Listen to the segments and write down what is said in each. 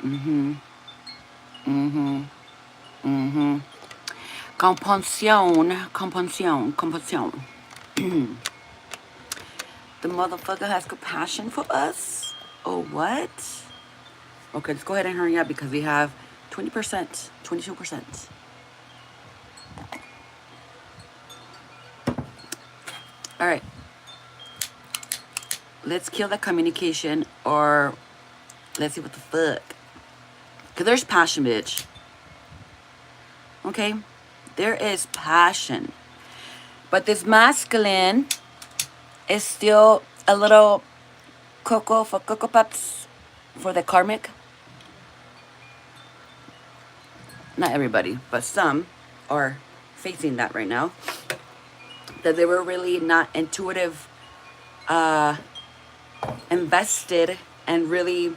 Mm-hmm. Mm-hmm. Mm-hmm. Compulsion. Compulsion. Compulsion. The motherfucker has compassion for us? Oh, what? Okay, let's go ahead and hurry up because we have 20%, 22%. All right. Let's kill the communication, or let's see what the fuck. Because there's passion, bitch. Okay? There is passion. But this masculine is still a little cocoa for Cocoa Pups for the karmic. Not everybody, but some are facing that right now. That they were really not intuitive, invested, and really,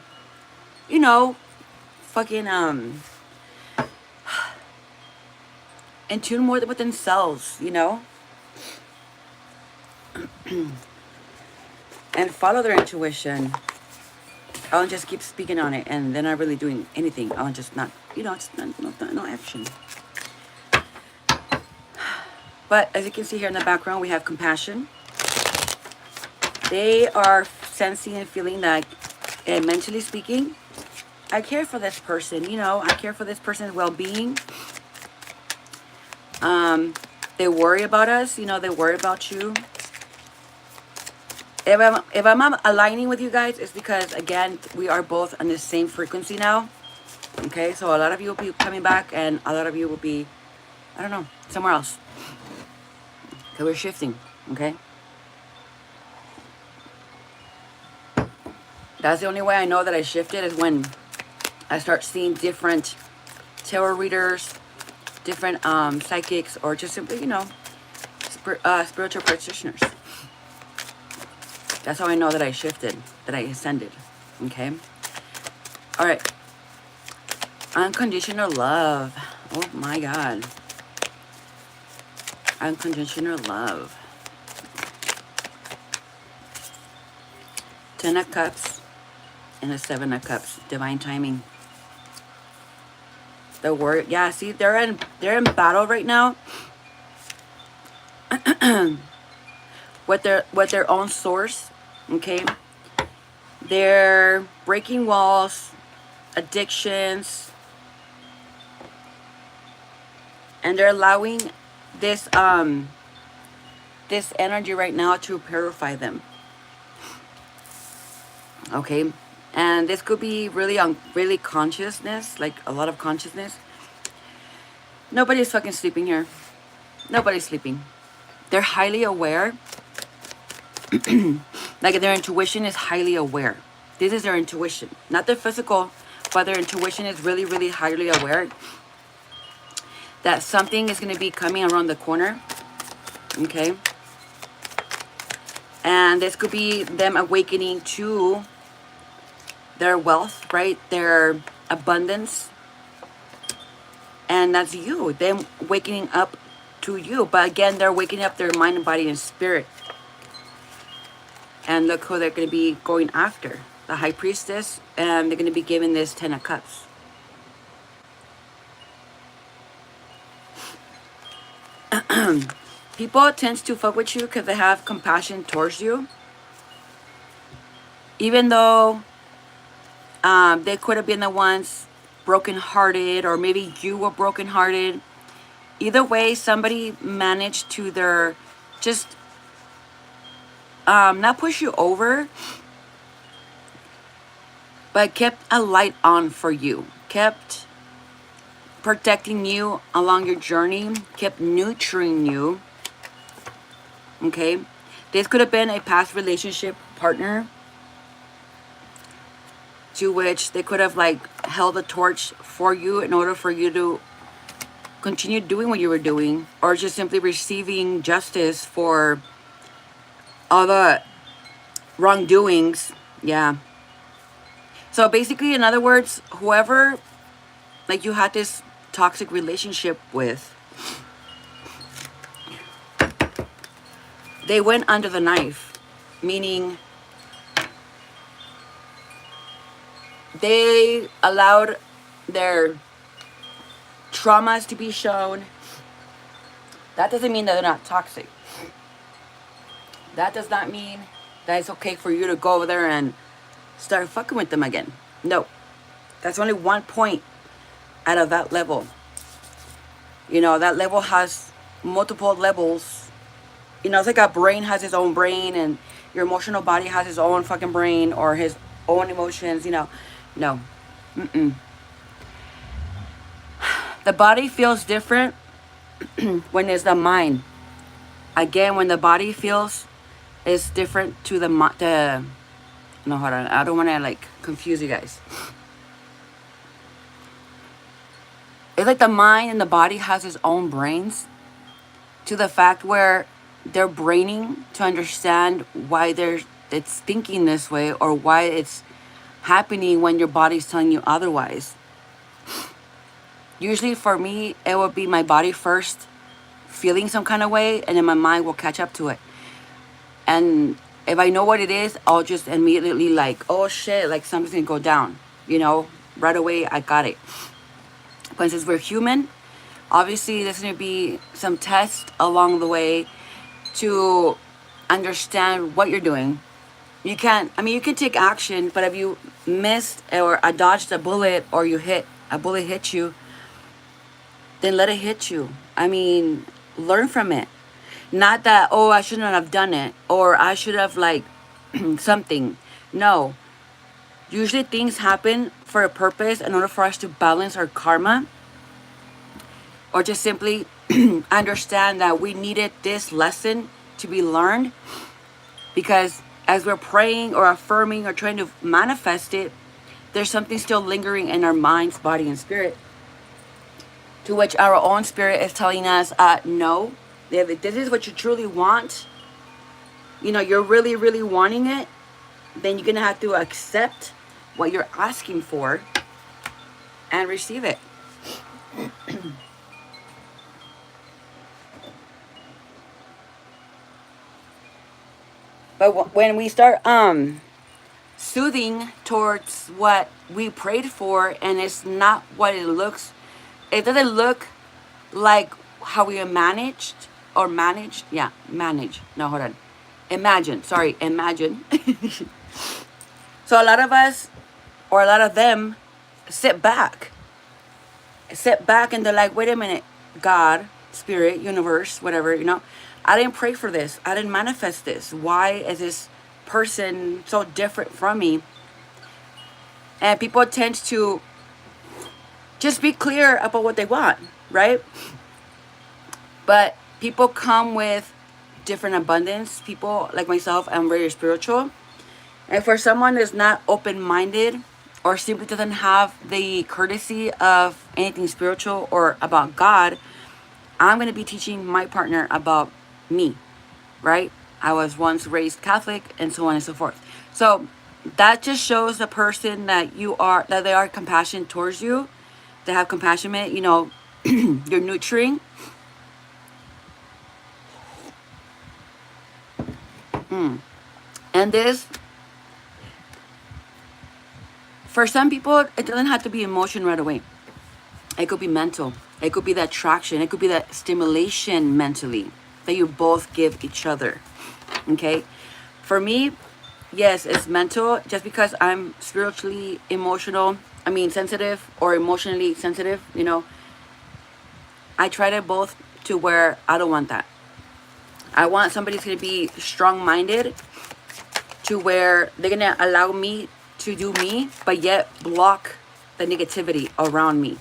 you know, fucking in tune more with themselves, you know? And follow their intuition. I'll just keep speaking on it and they're not really doing anything. I'll just not, you know, it's no action. But as you can see here in the background, we have compassion. They are sensing and feeling that, and mentally speaking, I care for this person, you know, I care for this person's well-being. They worry about us, you know, they worry about you. If I'm aligning with you guys, it's because, again, we are both on the same frequency now. Okay, so a lot of you will be coming back and a lot of you will be, I don't know, somewhere else. So we're shifting, okay? That's the only way I know that I shifted is when I start seeing different tarot readers, different psychics, or just simply, you know, spiritual practitioners. That's how I know that I shifted, that I ascended, okay? All right. Unconditional love. Oh my God. Unconditional love. 10 of Cups and a 7 of Cups. Divine timing. The word, yeah, see, they're in battle right now. with their own source, okay? They're breaking walls, addictions, and they're allowing this this energy right now to purify them. Okay, and this could be really on really consciousness, like a lot of consciousness. Nobody's fucking sleeping here. Nobody's sleeping. They're highly aware. Like their intuition is highly aware. This is their intuition, not their physical, but their intuition is really, really highly aware that something is going to be coming around the corner. Okay, and this could be them awakening to their wealth, right? Their abundance. And that's you, them waking up to you. But again, they're waking up their mind and body and spirit. And look who they're going to be going after. The High Priestess. And they're going to be given this 10 of Cups. People tend to fuck with you because they have compassion towards you. Even though they could have been the ones brokenhearted, or maybe you were brokenhearted. Either way, somebody managed to just not push you over, but kept a light on for you, kept protecting you along your journey, kept nurturing you. Okay, this could have been a past relationship partner to which they could have like held a torch for you in order for you to continue doing what you were doing, or just simply receiving justice for all the wrongdoings. Yeah. So basically, in other words, whoever like you had this toxic relationship with, they went under the knife, meaning they allowed their traumas to be shown. That doesn't mean that they're not toxic. That does not mean that it's okay for you to go over there and start fucking with them again. No. That's only one point out of that level. You know, that level has multiple levels. You know, it's like a brain has its own brain, and your emotional body has its own fucking brain or his own emotions, you know. No. Mm-mm. The body feels different when it's the mind. Again, when the body feels is different to the no, hold on. I don't want to like confuse you guys. It's like the mind and the body has its own brains, to the fact where they're braining to understand why it's thinking this way, or why it's happening when your body's telling you otherwise. Usually for me, it would be my body first feeling some kind of way, and then my mind will catch up to it. And if I know what it is, I'll just immediately like, oh shit, like something's gonna go down. You know, right away I got it. But since we're human, obviously there's gonna be some tests along the way to understand what you're doing. You can take action, but if you missed or dodged a bullet, or a bullet hit you, then let it hit you. I mean, learn from it. Not that, oh, I shouldn't have done it, or I should have like something. No. Usually things happen for a purpose in order for us to balance our karma, or just simply understand that we needed this lesson to be learned, because as we're praying or affirming or trying to manifest it, there's something still lingering in our minds, body, and spirit, to which our own spirit is telling us, no, if this is what you truly want, you know, you're really, really wanting it, then you're going to have to accept what you're asking for and receive it. But when we start soothing towards what we prayed for, and it's not what it looks, it doesn't look like how we managed. Yeah, manage. No, hold on. Imagine. So a lot of us, or a lot of them, sit back and they're like, wait a minute, God, spirit, universe, whatever, you know, I didn't pray for this. I didn't manifest this. Why is this person so different from me? And people tend to just be clear about what they want, right? But people come with different abundance. People like myself, I'm very spiritual. And for someone that's not open-minded, or simply doesn't have the courtesy of anything spiritual or about God, I'm going to be teaching my partner about me, right? I was once raised Catholic, and so on and so forth. So that just shows the person that they are compassionate towards you. They have compassionate, you know, you're nurturing. And this, for some people, it doesn't have to be emotion right away. It could be mental. It could be that attraction. It could be that stimulation mentally that you both give each other. Okay? For me, yes, it's mental. Just because I'm spiritually sensitive, or emotionally sensitive, you know, I try to both, to where I don't want that. I want somebody who's going to be strong-minded, to where they're going to allow me to do me, but yet block the negativity around me.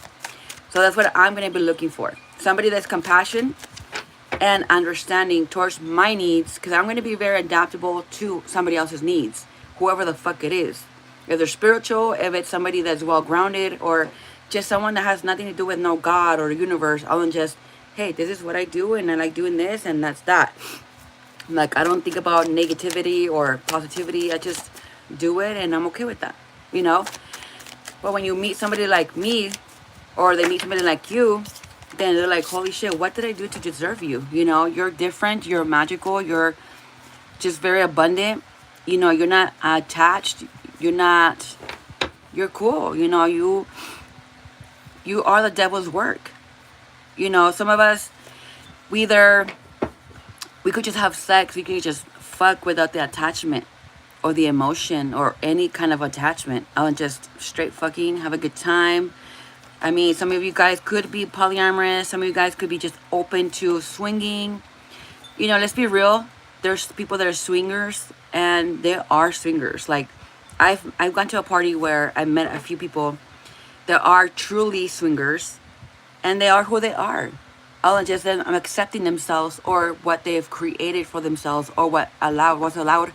So that's what I'm going to be looking for. Somebody that's compassion and understanding towards my needs, because I'm going to be very adaptable to somebody else's needs, whoever the fuck it is. If they're spiritual, if it's somebody that's well-grounded, or just someone that has nothing to do with no God or the universe, other than just, hey, this is what I do, and I like doing this, and that's that. Like, I don't think about negativity or positivity. I just do it, and I'm okay with that, you know? But when you meet somebody like me, or they meet somebody like you, then they're like, holy shit, what did I do to deserve you? You know, you're different, you're magical, you're just very abundant. You know, you're not attached, you're you're cool. You know, you are the devil's work. You know, some of us, we could just have sex, we could just fuck without the attachment or the emotion or any kind of attachment. I'll just straight fucking have a good time. I mean, some of you guys could be polyamorous. Some of you guys could be just open to swinging. You know, let's be real. There's people that are swingers, and they are swingers. Like, I've gone to a party where I met a few people that are truly swingers, and they are who they are. All just them accepting themselves or what they've created for themselves, or was allowed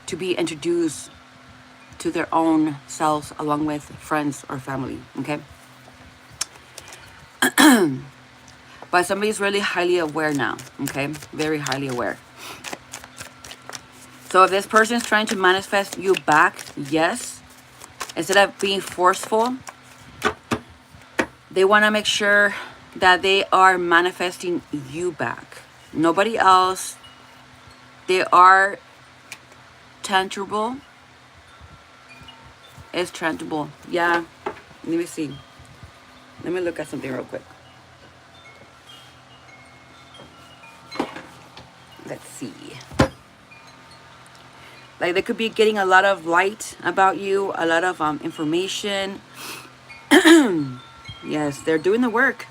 to be introduced to their own selves along with friends or family. Okay. But somebody's really highly aware now. Okay, very highly aware. So if this person is trying to manifest you back, yes, instead of being forceful, they want to make sure that they are manifesting you back. Nobody else. They are tangible. It's tangible. Yeah. Let me see. Let me look at something real quick. Let's see. Like, they could be getting a lot of light about you, a lot of information. Yes, they're doing the work.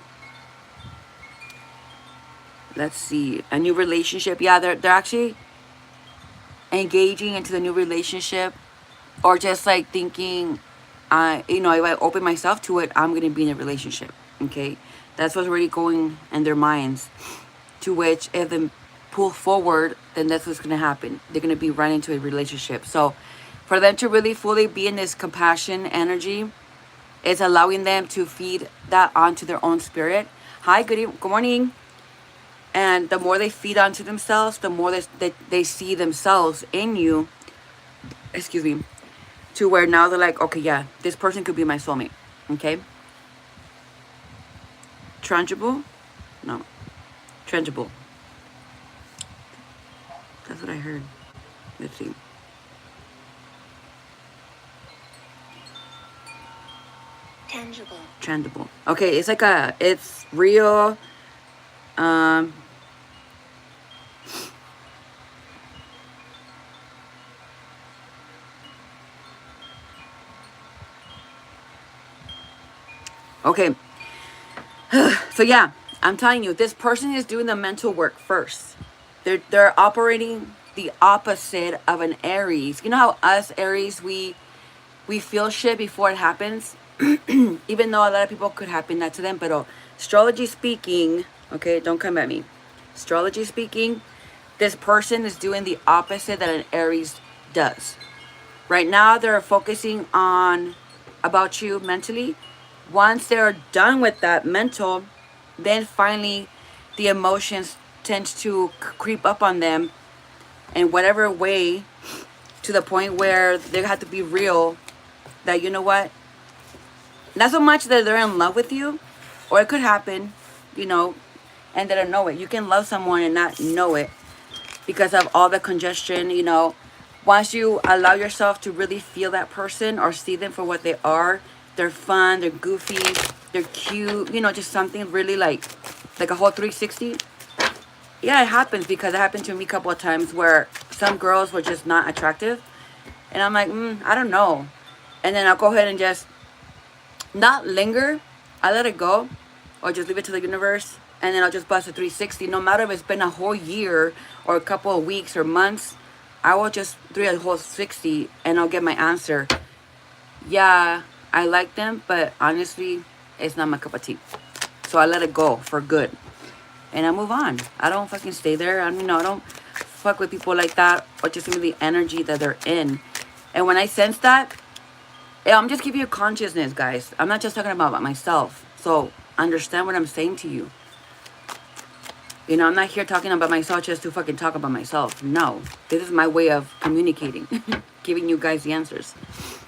Let's see. A new relationship. Yeah, they're actually engaging into the new relationship, or just like thinking, you know, if I open myself to it, I'm gonna be in a relationship. Okay, that's what's already going in their minds. To which, if they pull forward, then that's what's gonna happen. They're gonna be right into a relationship. So, for them to really fully be in this compassion energy, it's allowing them to feed that onto their own spirit. Hi, good morning. And the more they feed onto themselves, the more they see themselves in you. Excuse me. To where now they're like, okay, yeah, this person could be my soulmate. Okay. Tangible? No. Tangible. That's what I heard. Let's see. Tangible. Okay, it's like it's real. Okay. So yeah, I'm telling you, this person is doing the mental work first. They're operating the opposite of an Aries. You know how us Aries, we feel shit before it happens? Even though a lot of people could happen that to them, but astrology speaking, okay, don't come at me. Astrology speaking, this person is doing the opposite that an Aries does. Right now, they're focusing on about you mentally. Once they're done with that mental, then finally the emotions tend to creep up on them in whatever way, to the point where they have to be real that, you know what, not so much that they're in love with you, or it could happen, you know, and they don't know it. You can love someone and not know it because of all the congestion, you know. Once you allow yourself to really feel that person or see them for what they are, they're fun, they're goofy, they're cute, you know, just something really like a whole 360. Yeah, it happens, because it happened to me a couple of times where some girls were just not attractive. And I'm like, I don't know. And then I'll go ahead and just not linger. I let it go, or just leave it to the universe. And then I'll just bust a 360. No matter if it's been a whole year or a couple of weeks or months, I will just do a whole 60 and I'll get my answer. Yeah, I like them, but honestly, it's not my cup of tea. So I let it go for good. And I move on. I don't fucking stay there. I don't fuck with people like that, or just give me the energy that they're in. And when I sense that, I'm just giving you consciousness, guys. I'm not just talking about myself. So understand what I'm saying to you. You know, I'm not here talking about myself just to fucking talk about myself. No. This is my way of communicating. Giving you guys the answers.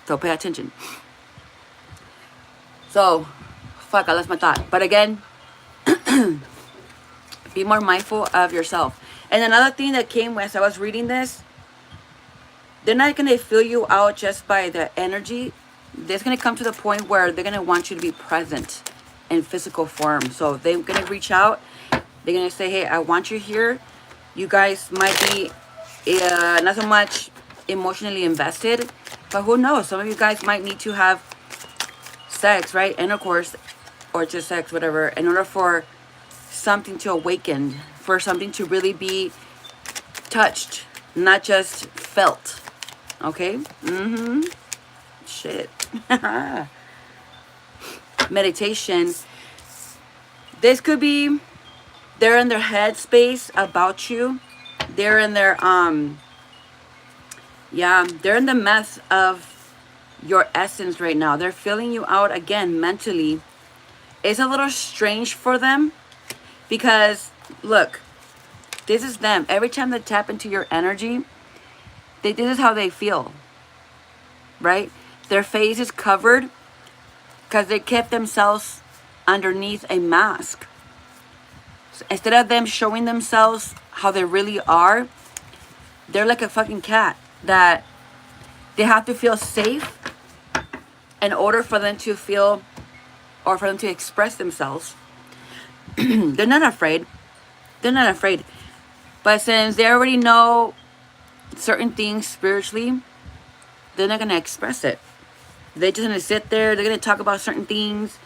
So pay attention. So, fuck, I lost my thought. But again, be more mindful of yourself. And another thing that came as I was reading this, they're not going to fill you out just by the energy. There's going to come to the point where they're going to want you to be present in physical form. So they're going to reach out. They're going to say, hey, I want you here. You guys might be not so much emotionally invested, but who knows? Some of you guys might need to have sex, right? Intercourse, or just sex, whatever, in order for something to awaken, for something to really be touched, not just felt. Okay? Shit. Meditation. This could be they're in their head space about you. They're in their they're in the mess of your essence right now. They're filling you out again mentally. It's a little strange for them because look, this is them. Every time they tap into your energy, this is how they feel, right? Their face is covered because they kept themselves underneath a mask. So instead of them showing themselves how they really are, they're like a fucking cat that they have to feel safe in order for them to feel or for them to express themselves. They're not afraid. They're not afraid. But since they already know certain things spiritually, they're not going to express it. They're just going to sit there. They're going to talk about certain things.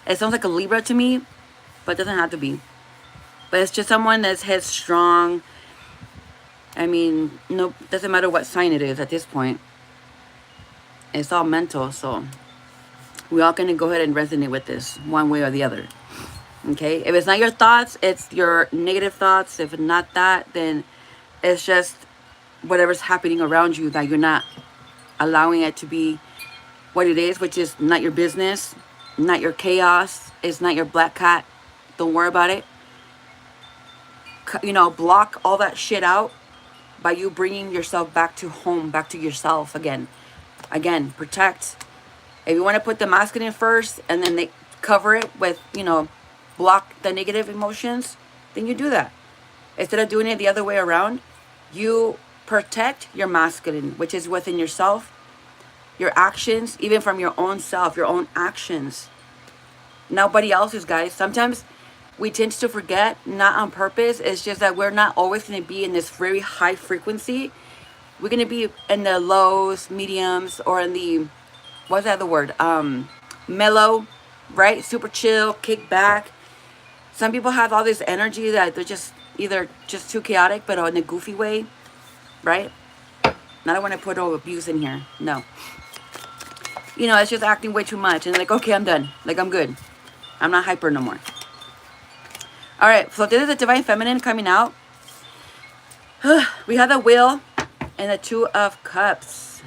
It sounds like a Libra to me, but it doesn't have to be. But it's just someone that's headstrong. I mean, no, doesn't matter what sign it is at this point. It's all mental, so we all going to go ahead and resonate with this one way or the other. Okay? If it's not your thoughts, it's your negative thoughts. If it's not that, then it's just whatever's happening around you that you're not allowing it to be what it is, which is not your business, not your chaos. It's not your black cat. Don't worry about it. You know, block all that shit out by you bringing yourself back to home, back to yourself again. Again, protect. If you want to put the masculine first and then they cover it with, you know, block the negative emotions, then you do that. Instead of doing it the other way around, you protect your masculine, which is within yourself, your actions, even from your own self, your own actions. Nobody else's, guys. Sometimes we tend to forget, not on purpose. It's just that we're not always going to be in this very high frequency. We're going to be in the lows, mediums, or in the, what's that the word? Mellow, right? Super chill, kick back. Some people have all this energy that they're just either just too chaotic, but in a goofy way, right? I don't want to put all abuse in here. No. You know, it's just acting way too much. And like, okay, I'm done. Like, I'm good. I'm not hyper no more. All right, so this is the Divine Feminine coming out. We have the Wheel and the Two of Cups.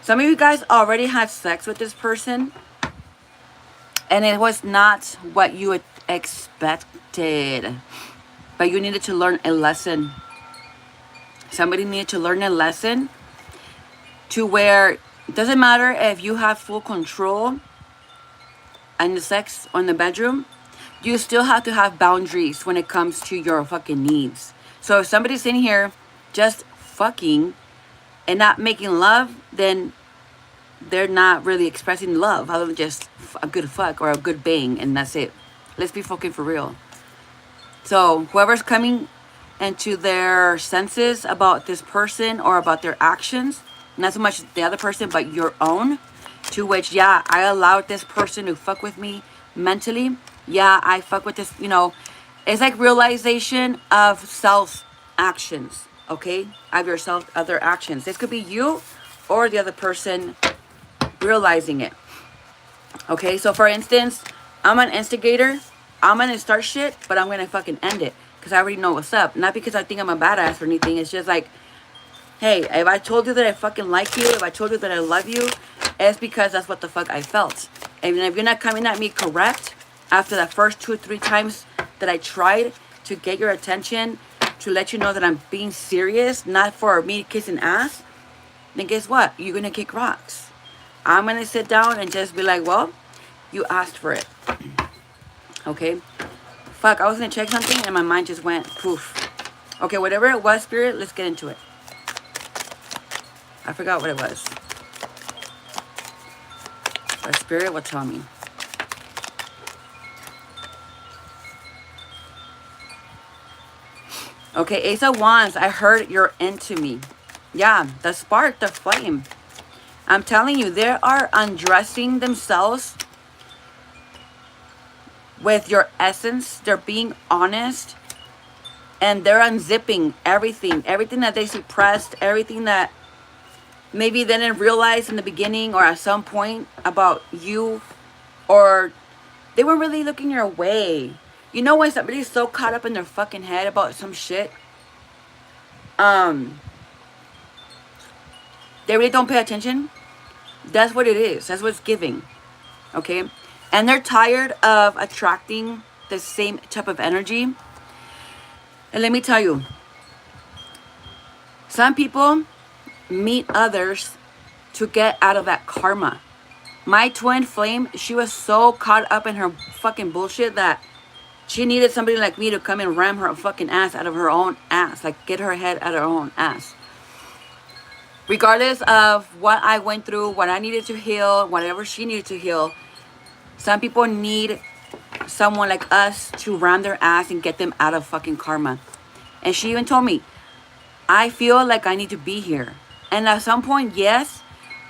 Some of you guys already had sex with this person, and it was not what you expected, but you needed to learn a lesson. Somebody needed to learn a lesson to where it doesn't matter if you have full control in the sex or in the bedroom. You still have to have boundaries when it comes to your fucking needs. So if somebody's in here just fucking and not making love, then they're not really expressing love other than just a good fuck or a good bang, and that's it. Let's be fucking for real. So whoever's coming into their senses about this person or about their actions, not so much the other person, but your own, to which, yeah, I allowed this person to fuck with me mentally. Yeah, I fuck with this, you know, it's like realization of self actions, okay? Of yourself, other actions. This could be you or the other person realizing it. Okay, so for instance, I'm an instigator. I'm gonna start shit, but I'm gonna fucking end it because I already know what's up. Not because I think I'm a badass or anything. It's just like, hey, if I told you that I fucking like you, if I told you that I love you, it's because that's what the fuck I felt. And if you're not coming at me correct after the first 2 or 3 times that I tried to get your attention, to let you know that I'm being serious, not for me kissing ass, then guess what? You're gonna kick rocks. I'm gonna sit down and just be like, well, you asked for it. Okay? Fuck, I was gonna check something and my mind just went poof. Okay, whatever it was, Spirit, let's get into it. I forgot what it was. The spirit will tell me. Okay, Ace of Wands. I heard you're into me. Yeah, the spark, the flame. I'm telling you, they are undressing themselves with your essence. They're being honest. And they're unzipping everything. Everything that they suppressed. Everything that maybe they didn't realize in the beginning or at some point about you. Or they weren't really looking your way. You know when somebody's so caught up in their fucking head about some shit? They really don't pay attention. That's what it is. That's what it's giving. Okay? And they're tired of attracting the same type of energy. And let me tell you, some people meet others to get out of that karma. My twin flame, she was so caught up in her fucking bullshit that she needed somebody like me to come and ram her fucking ass out of her own ass. Like, get her head out of her own ass. Regardless of what I went through, what I needed to heal, whatever she needed to heal, some people need someone like us to ram their ass and get them out of fucking karma. And she even told me, I feel like I need to be here. And at some point, yes,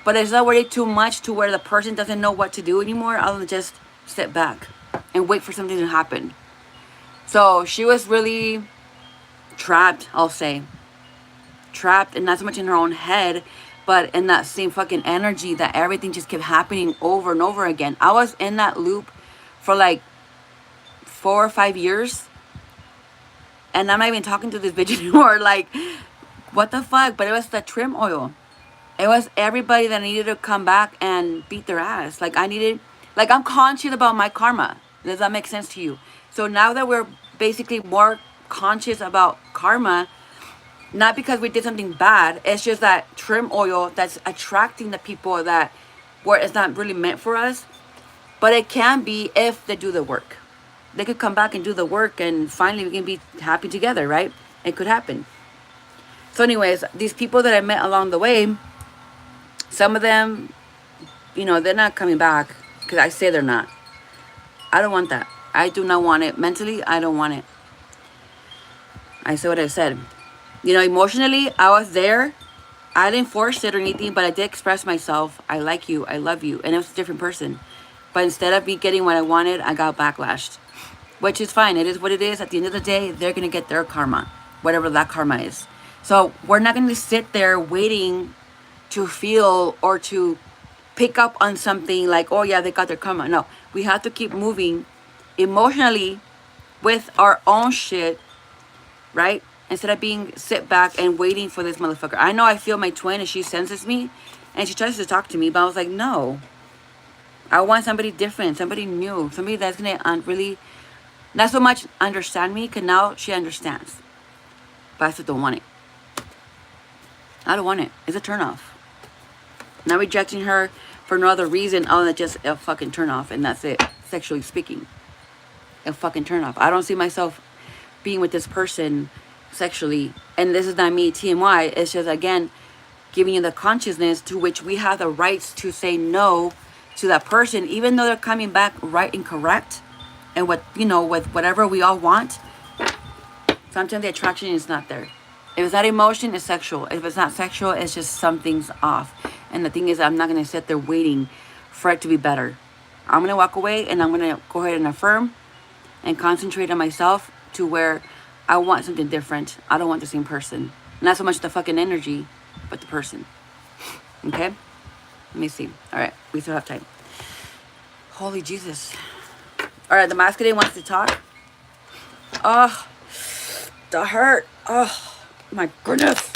but it's already too much to where the person doesn't know what to do anymore. I'll just sit back and wait for something to happen. So she was really trapped, I'll say. Trapped, and not so much in her own head, but in that same fucking energy that everything just kept happening over and over again. I was in that loop for like 4 or 5 years. And I'm not even talking to this bitch anymore. Like, what the fuck? But it was the trim oil. It was everybody that needed to come back and beat their ass. Like, I'm conscious about my karma. Does that make sense to you? So now that we're basically more conscious about karma, not because we did something bad, it's just that trim oil that's attracting the people that where it's not really meant for us. But it can be if they do the work. They could come back and do the work and finally we can be happy together, right? It could happen. So anyways, these people that I met along the way, some of them, you know, they're not coming back because I say they're not. I don't want that. I do not want it. Mentally, I don't want it. I said what I said. You know, emotionally, I was there. I didn't force it or anything, but I did express myself. I like you. I love you. And it was a different person. But instead of me getting what I wanted, I got backlashed. Which is fine. It is what it is. At the end of the day, they're going to get their karma. Whatever that karma is. So we're not going to sit there waiting to feel or to pick up on something like, oh yeah, they got their karma. No. We have to keep moving emotionally with our own shit. Right? Instead of being sit back and waiting for this motherfucker. I know I feel my twin and she senses me. And she tries to talk to me. But I was like, no. I want somebody different. Somebody new. Somebody that's going to really not so much understand me. Because now she understands. But I still don't want it. I don't want it. It's a turnoff. Not rejecting her for no other reason other than just a fucking turnoff. And that's it. Sexually speaking. A fucking turnoff. I don't see myself being with this person sexually, and this is not me TMI, it's just again giving you the consciousness to which we have the rights to say no to that person, even though they're coming back right and correct and what, you know, with whatever we all want. Sometimes the attraction is not there. If it's not emotion, it's sexual. If it's not sexual, it's just something's off. And the thing is, I'm not going to sit there waiting for it to be better. I'm going to walk away and I'm going to go ahead and affirm and concentrate on myself to where I want something different. I don't want the same person. Not so much the fucking energy, but the person. Okay? Let me see. All right. We still have time. Holy Jesus. All right. The masculine wants to talk. Oh, that hurt. Oh, my goodness.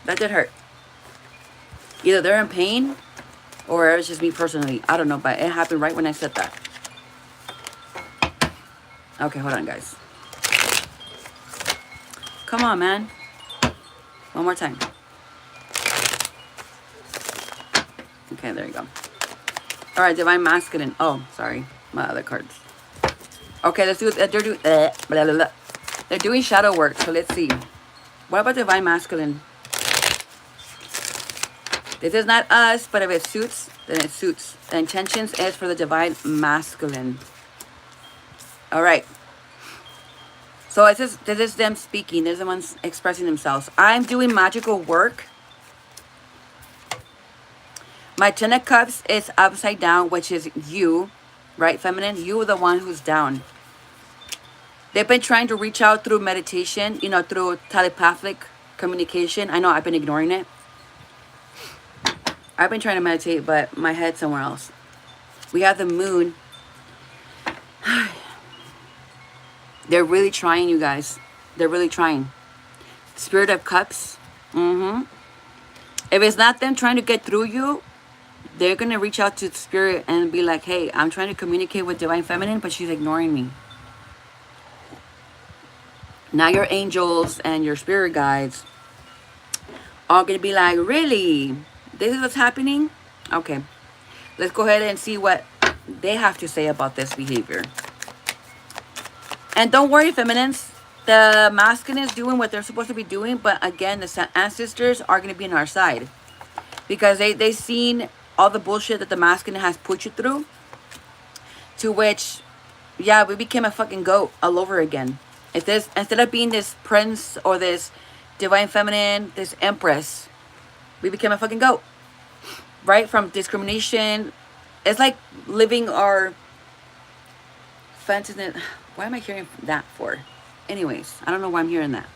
That did hurt. Either they're in pain or it's just me personally. I don't know, but it happened right when I said that. Okay, hold on, guys. Come on, man. One more time. Okay, there you go. All right, Divine Masculine. Oh, sorry. My other cards. Okay, let's do it. They're doing shadow work, so let's see. What about Divine Masculine? This is not us, but if it suits, then it suits. The intentions is for the divine masculine. All right. So this is them speaking. There's the ones expressing themselves. I'm doing magical work. My 10 of Cups is upside down, which is you, right, feminine? You, the one who's down. They've been trying to reach out through meditation, you know, through telepathic communication. I know I've been ignoring it. I've been trying to meditate, but my head's somewhere else. We have the moon. They're really trying, you guys. They're really trying. Spirit of Cups. If it's not them trying to get through you, they're going to reach out to the spirit and be like, hey, I'm trying to communicate with Divine Feminine, but she's ignoring me. Now your angels and your spirit guides are going to be like, really? This is what's happening? Okay. Let's go ahead and see what they have to say about this behavior. And don't worry, feminines. The masculine is doing what they're supposed to be doing. But again, the ancestors are going to be on our side. Because they've seen all the bullshit that the masculine has put you through. To which, yeah, we became a fucking goat all over again. If this, instead of being this prince or this divine feminine, this empress, we became a fucking goat. Right? From discrimination. It's like living our fantasy. Why am I hearing that for? Anyways, I don't know why I'm hearing that.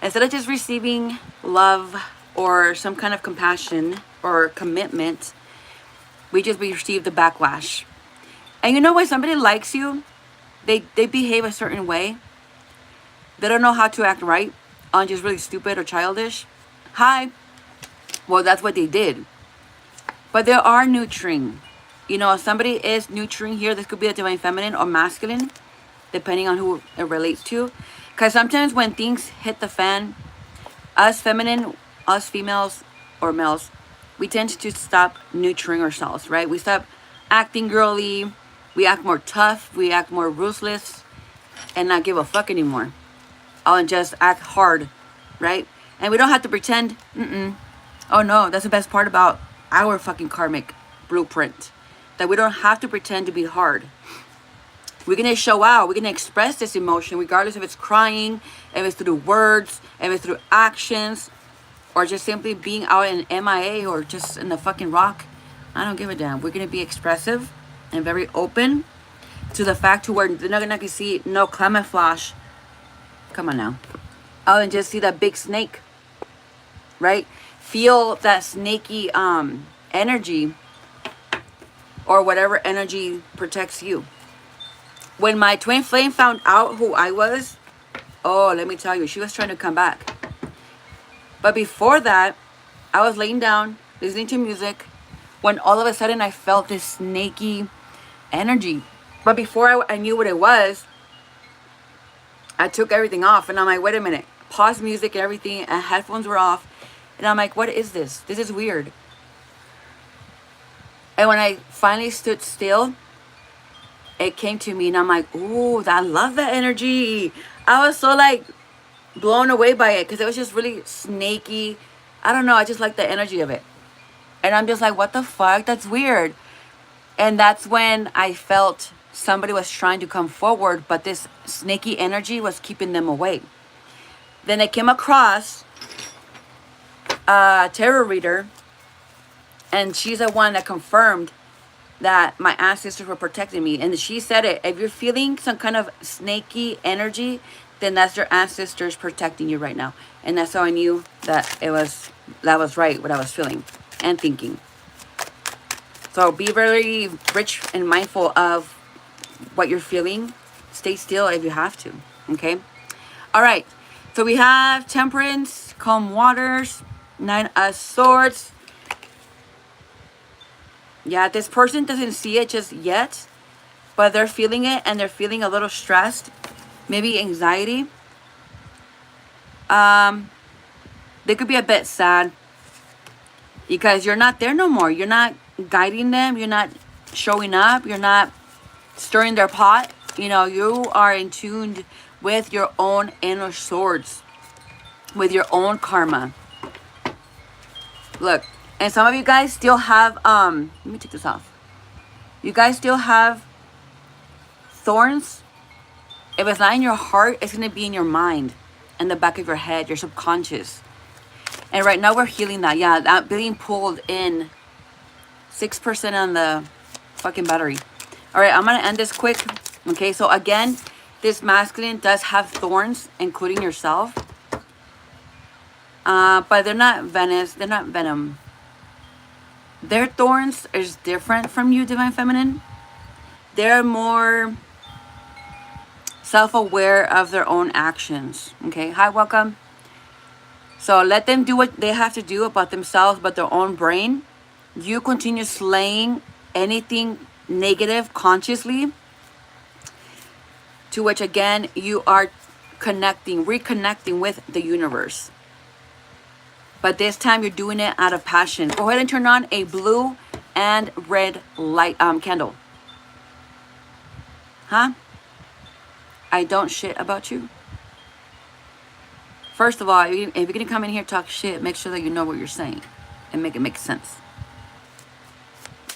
Instead of just receiving love or some kind of compassion or commitment, we just receive the backlash. And you know when somebody likes you, they behave a certain way. They don't know how to act right on just really stupid or childish. Hi. Well, that's what they did. But there are nurturing. You know, if somebody is nurturing here, this could be a divine feminine or masculine, depending on who it relates to. Because sometimes when things hit the fan, us feminine, us females or males, we tend to stop nurturing ourselves, right? We stop acting girly. We act more tough. We act more ruthless and not give a fuck anymore. And just act hard, right? And we don't have to pretend. Oh no, that's the best part about our fucking karmic blueprint. That we don't have to pretend to be hard. We're going to show out. We're going to express this emotion regardless if it's crying, if it's through words, if it's through actions, or just simply being out in MIA or just in the fucking rock. I don't give a damn. We're going to be expressive and very open to the fact to where they're not going to see no camouflage. Come on now. Oh, and just see that big snake. Right? Feel that snaky energy or whatever energy protects you. When my twin flame found out who I was, oh, let me tell you, she was trying to come back. But before that, I was laying down, listening to music, when all of a sudden I felt this snaky energy. But before I knew what it was, I took everything off and I'm like, wait a minute, pause music and everything, and headphones were off. And I'm like, what is this? This is weird. And when I finally stood still, it came to me and I'm like, ooh, I love that energy. I was so like blown away by it because it was just really snaky. I don't know. I just like the energy of it. And I'm just like, what the fuck? That's weird. And that's when I felt somebody was trying to come forward, but this snaky energy was keeping them away. Then I came across a tarot reader, and she's the one that confirmed that my ancestors were protecting me. And she said it, if you're feeling some kind of snaky energy, then that's your ancestors protecting you right now. And that's how I knew that that was right, what I was feeling and thinking. So be very rich and mindful of what you're feeling. Stay still if you have to. Okay. All right. So we have Temperance, Calm Waters, 9 of Swords. Yeah, this person doesn't see it just yet, but they're feeling it and they're feeling a little stressed, maybe anxiety. They could be a bit sad because you're not there no more. You're not guiding them. You're not showing up. You're not stirring their pot. You know, you are in tune with your own inner swords, with your own karma. Look, and some of you guys still have, let me take this off. You guys still have thorns. If it's not in your heart, it's going to be in your mind, in the back of your head, your subconscious. And right now we're healing that. Yeah, that being pulled in 6% on the fucking battery. All right, I'm going to end this quick. Okay, so again, this masculine does have thorns, including yourself. But they're not venomous. They're not venom. Their thorns is different from you, Divine Feminine. They're more self-aware of their own actions. Okay, hi, welcome. So let them do what they have to do about themselves, but their own brain. You continue slaying anything negative consciously, to which again you are reconnecting with the universe. But this time you're doing it out of passion. Go ahead and turn on a blue and red light candle. Huh? I don't shit about you. First of all, if you're gonna come in here and talk shit, make sure that you know what you're saying and make it make sense.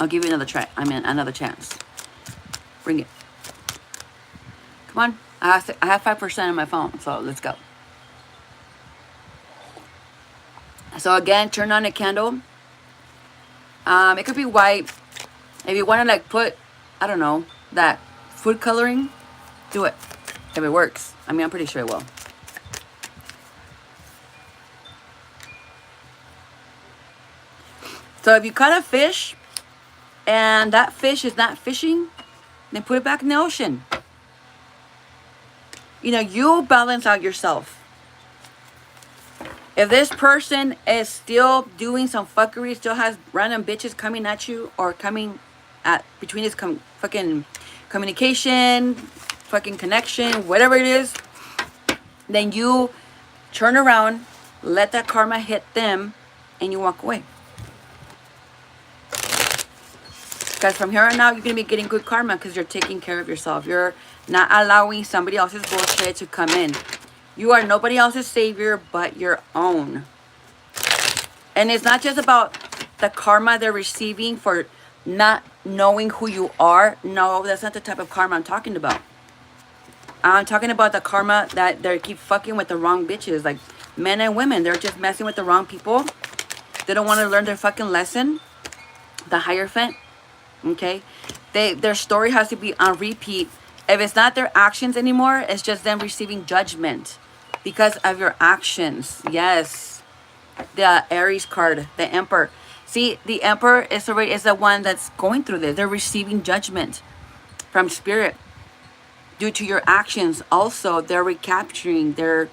I'll give you another try. Another chance. Bring it. Come on. I have 5% on my phone, so let's go. So again, turn on a candle. It could be white. If you want to like put, I don't know, that food coloring, do it. If it works. I mean, I'm pretty sure it will. So if you caught a fish and that fish is not fishing, then put it back in the ocean. You know, you'll balance out yourself. If this person is still doing some fuckery, still has random bitches coming at you or coming at between this fucking communication, fucking connection, whatever it is, then you turn around, let that karma hit them, and you walk away. Because from here on out, you're going to be getting good karma because you're taking care of yourself. You're not allowing somebody else's bullshit to come in. You are nobody else's savior but your own. And it's not just about the karma they're receiving for not knowing who you are. No, that's not the type of karma I'm talking about. I'm talking about the karma that they keep fucking with the wrong bitches. Like men and women, they're just messing with the wrong people. They don't want to learn their fucking lesson. The Hierophant. Okay, their story has to be on repeat. If it's not their actions anymore, it's just them receiving judgment because of your actions. Yes, the Aries card, the Emperor. See, the Emperor is the one that's going through this. They're receiving judgment from Spirit due to your actions. Also, they're recapturing. They're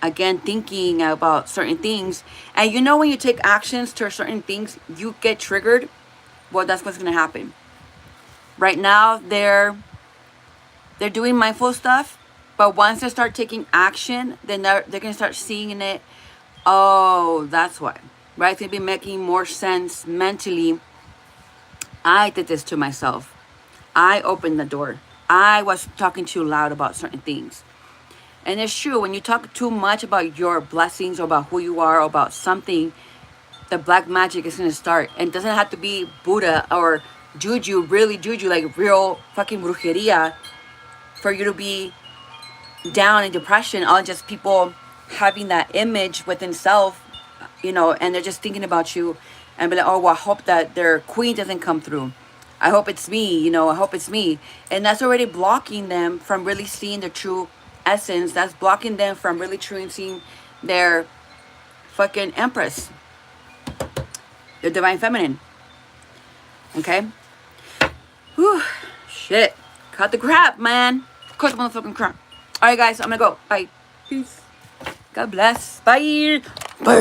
again thinking about certain things, and you know when you take actions to certain things, you get triggered. Well, that's what's going to happen. Right now, they're doing mindful stuff. But once they start taking action, then they're going to start seeing it. Oh, that's why. Right? It's going to be making more sense mentally. I did this to myself. I opened the door. I was talking too loud about certain things. And it's true. When you talk too much about your blessings or about who you are or about something, the black magic is going to start. And it doesn't have to be Buddha or juju, really juju, like real fucking brujeria for you to be down in depression. All just people having that image within self, you know, and they're just thinking about you and be like, oh, well, I hope that their queen doesn't come through. I hope it's me, you know, I hope it's me. And that's already blocking them from really seeing the true essence. That's blocking them from really truly seeing their fucking Empress. The Divine Feminine. Okay? Whew. Shit. Cut the crap, man. Cut the motherfucking crap. Alright, guys. I'm gonna go. Bye. Peace. God bless. Bye. Bye.